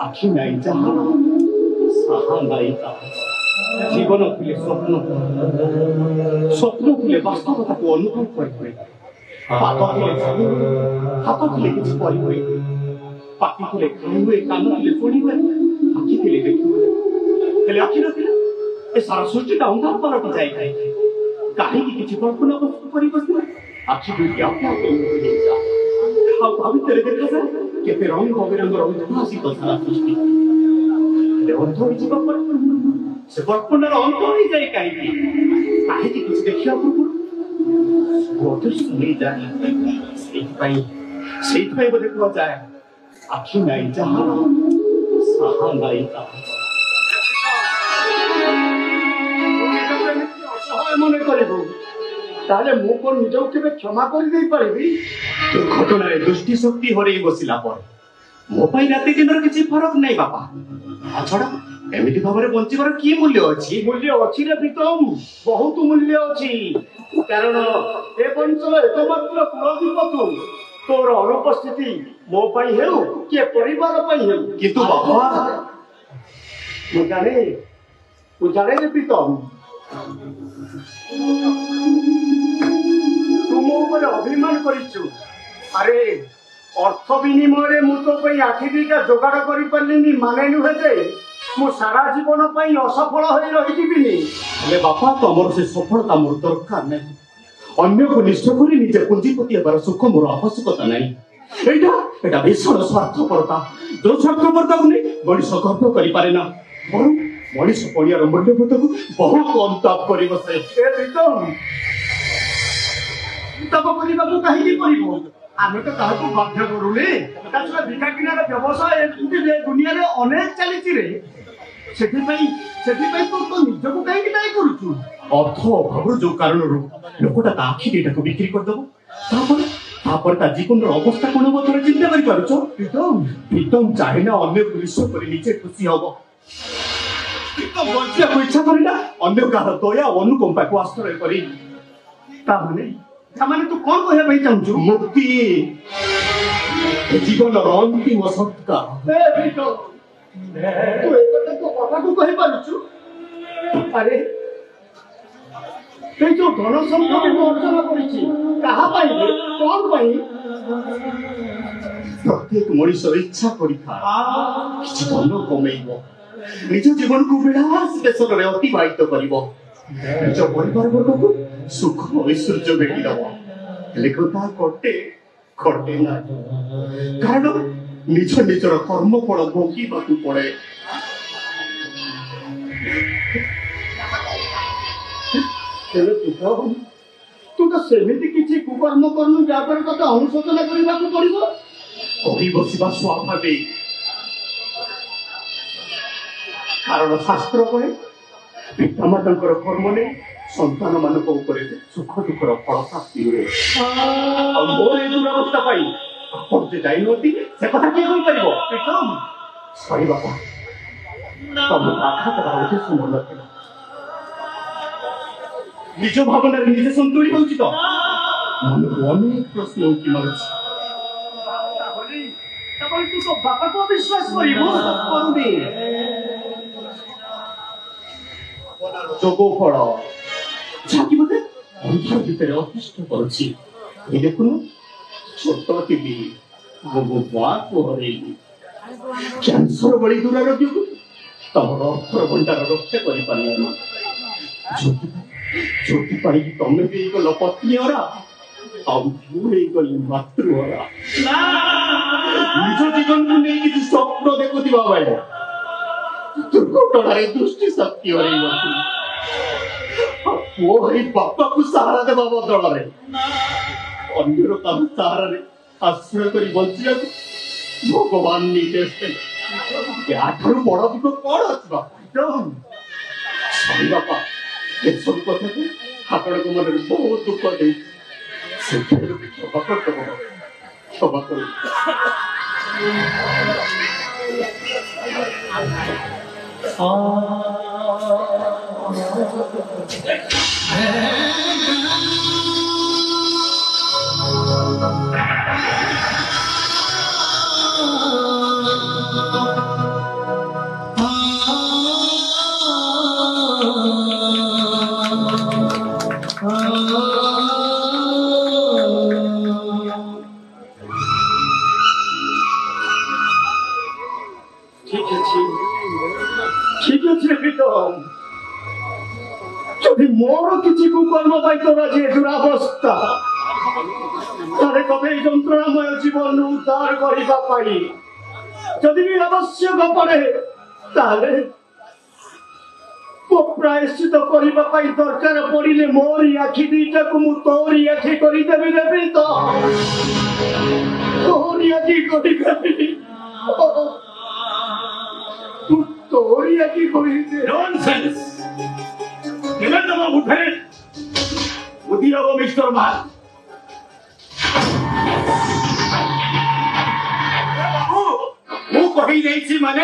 আখি নাই যাহার সাহা নাই তাহার জীবন খুলে স্বপ্ন স্বপ্ন খুলে বাস্তবতাকে অনুভব করে পাতা খুলে হাত খুলে কিছু পড়িবে পাখি খুলে খাইবে কান খুলে পড়িবে আখি খুলে দেখিবে ହେଲେ ଆଖି ନଥିଲେ ଏ ସାରା ସୃଷ୍ଟିଟା ଅନ୍ଧାର ପାଲଟି ଯାଇଥାଏ କାହିଁକି କିଛି କଳ୍ପନା ବସ୍ତୁ କରି ବସିବେ ଆଖି ଦୁଇଟି ଆପେ ଆପେ ହେଇଯାଏ ଆଉ ତା ଭିତରେ ଦେଖାଯାଏ କେତେ ରଙ୍ଗ ବିରଙ୍ଗର ଉଦ୍ଭାସିତ ସାରା ସୃଷ୍ଟି ହେଲେ ଅନ୍ଧ ହୋଇଯିବା ପରେ ସେ କଳ୍ପନାର ଅନ୍ଧ ହୋଇଯାଏ କାହିଁକି କାହିଁକି କିଛି ଦେଖିବା ପୂର୍ବରୁ ଅଦୃଶ୍ୟ ହେଇଯାଏ ସେଇଥିପାଇଁ ବୋଧେ କୁହାଯାଏ ଆଖି ନାହିଁ ଯାହାର ସାହା ନାହିଁ ତାହାର মনে করব তাহলে মু কোন নিজেও কেবে ক্ষমা করে দেই পারিবি দুর্ঘটনায় দৃষ্টি শক্তি হরেই বসিলা পরে মো পাই রাতে দিনর কিছু ফরক নাই বাপা আছড়া এমিতি ভাবে বঞ্চিবার কি মূল্য আছে রে প্রীতম বহুত মূল্য আছে কারণ এ বঞ্চল একমাত্র কুলদীপতু তোর অনুপস্থিতি মো পাই হেউ কি পরিবার পাই হেউ কিন্তু বাবা মু জানে রে প্রীতম তুম উপরে অভিমান করিছু আরে অর্থ বিনিময়ে মু তো পাই আখি দিটা যোগাড় করি পারলিনি মানে নুহে যে মু সারা জীবন পাই অসফল হয়ে রহিଯିবিনি হেলে বাপা তোমার সে সফলতা মোর দরকার নাই অন্যকে নিষ্ঠ করে নিজে পুঁজিপতি হবার সুখ মোর আবশ্যকতা নাই এটা ভীষণ স্বার্থপরতা যে স্বার্থপরতাকে নেই মଣିଷ গর্ব করিপারে না বরং মଣିଷ ପଡ଼ିଆର ମୂଲ୍ୟବୋଧକୁ ବହୁତ ଅନୁତାପ କରି ବସେ ଅନୁତାପ କରିବାକୁ କାହିଁକି କରିବ ଆମେ ତ କାହାକୁ ବାଧ୍ୟ କରୁନେ ତାଛଡ଼ା ଭିକା କିଣାର ବ୍ୟବସାୟ ଦୁନିଆରେ ଅନେକ ଚାଲିଛି ରେ ସେଥିପାଇଁ ତୁ ତ ନିଜକୁ କାହିଁକି ଦାୟୀ କରୁଛୁ ଅର୍ଥ ଅଭାବରୁ ଯୋଉ କାରଣରୁ ଲୋକଟା ତା ଆଖି ଦିଟାକୁ ବିକ୍ରି କରିଦେବ ତାପରେ ତା ଜୀବନର ଅବସ୍ଥା କ'ଣ ହବ ଥରେ ଚିନ୍ତା କରିପାରୁଛ ପ୍ରୀତମ ଚାହେଁ ନା ଅନ୍ୟକୁ ନିଶ୍ଚୟ କରି ନିଜେ ଖୁସି ହବ ବଞ୍ଚିବାକୁ ଇଚ୍ଛା କରିଲା ଅନ୍ୟ କାହାର ଦୟା ଅନୁକମ୍ପାକୁ ଆଶ୍ରୟ କରି ତାମାନେ ତୁ କଣ କହିବା ପାଇଁ ଚାହୁଁଛୁ ମୁକ୍ତି ଜୀବନର ଅନ୍ତିମ ସତ୍କାର ତୁ ଏକଥା ତୋ କଥାକୁ କହିପାରୁଛୁ ଆରେ এই যে ধন সম্পত্তি ମୁଁ ଅର୍ଜନ କରିଛି କାହା ପାଇଁ କଣ ପାଇଁ ପ୍ରତ୍ୟେକ ମଣିଷ ଇଚ୍ଛା କରିଥାଏ କିଛି ଧନ କମେଇବ ନିଜ ଜୀବନକୁ ବିଳାସ ବେସନରେ ଅତିବାହିତ କରିବ ନିଜ ପରିବାର ବର୍ଗକୁ ସୁଖ ଐଶ୍ୱର୍ଯ୍ୟ ଭେଟିଦେବ ହେଲେ କଥା ଘଟେ ନାହିଁ କାରଣ ନିଜର କର୍ମଫଳ ଭୋଗିବାକୁ ପଡେ ତୁ ତ ସେମିତି କିଛି କୁକର୍ମ କରୁନୁ ଯାହାପରେ ତତେ ଅନୁଶୋଚନା କରିବାକୁ ପଡିବ କହି ବସିବା ସ୍ୱାଭାବିକ କାରଣ ଶାସ୍ତ୍ର କହେ ପିତାମାତାଙ୍କର କର୍ମ ନେଇ ସନ୍ତାନ ମାନଙ୍କ ଉପରେ ସୁଖ ଦୁଃଖର ଫଳ ପ୍ରାପ୍ତି ହୁଏ ଆଉ ମୋର ଏ ଦୁରବସ୍ଥା ପାଇଁ ଆପଣ ଯେ ଯାଇନନ୍ତି ସେ କଥା କିଏ କହିପାରିବ ସରି ବାପା ତମକୁ ଆଘାତ ଦେବା ଉଦ୍ଦେଶ୍ୟ ମୋର ନଥିଲା ନିଜ ଭାବନାରେ ନିଜେ ସନ୍ତୁଳି ହଉଛି ତ ମନକୁ ଅନେକ ପ୍ରଶ୍ନ ଉଠି ମାରୁଛି ତାପରେ ତୁ ତୋ ବାପାକୁ ଅବିଶ୍ୱାସ କରିବୁ କରୁନି ଯୋଗ ଫଳ ଯାହାକି ମୋତେ ଅନ୍ଧାର ଭିତରେ ଅତିଷ୍ଠ କରୁଛି ଏ ଦେଖୁନୁ ଛୋଟ ଥିଲି ମୋ ମାଆକୁ ହରେଇଲି କ୍ୟାନ୍ସର ଭଳି ଦୁରାରୋଗ୍ୟକୁ ତମର ଅର୍ଥର ଭଣ୍ଡାର ରକ୍ଷା କରିପାରିଲାନି ଯୋଉଥି ପାଇଁ ତମେ ହେଇଗଲ ପତ୍ନୀ ହରା ଆଉ ମୁଁ ହେଇଗଲି ମାତୃହରା ନିଜ ଜୀବନକୁ ନେଇ କିଛି ସ୍ୱପ୍ନ ଦେଖୁଥିବା ବେଳେ ଦୁର୍ଘଟଣାରେ ଦୃଷ୍ଟି ଶକ୍ତି ହରେଇ ବସିଲି ପୁଅ ହେଇ ବାପାକୁ ସାହାରା ଦେବା ବଦଳରେ ଅନ୍ୟର କାମ ସାହାରାରେ ଆଶ୍ରୟ କରି ବଞ୍ଚିବାକୁ ଭଗବାନ ନିଜେ ଏହାଠାରୁ ବଡ ଦୁଃଖ କଣ ଅଛି ବାପା ସରି ବାପା ଏସବୁ କଥାକୁ ଆପଣଙ୍କ ମନରେ ବହୁତ ଦୁଃଖ ଦେଇଛି ସେଥିରେ କ୍ଷମା କରିଦେବ କ୍ଷମା କର ঠিক আছে প্রীতম, যদি মোর কিছু কুকর্ম পাইতো না যে দুরাবস্থা, তাহলে কবে এই যন্ত্রণাময় জীবন উদ্ধার করিবা পাই। যদি আবশ্যক পড়ে তাহলে প্রায়শ্চিত করিবা পাই দরকার পড়িলে মোর আখি দুইটাକୁ ମୁଁ ତୋରି ଆଖି କରିଦେବି ରେ প্রীতম, তোরি আখি କରିଦେବି, তোরি আখি କରିଦେ। ননসেন্স! কেন তোমার উঠে বুদ্ধি হবো মিস্টার মাল? বাবু, ମୁଁ କହିଦେଇଛି ମାନେ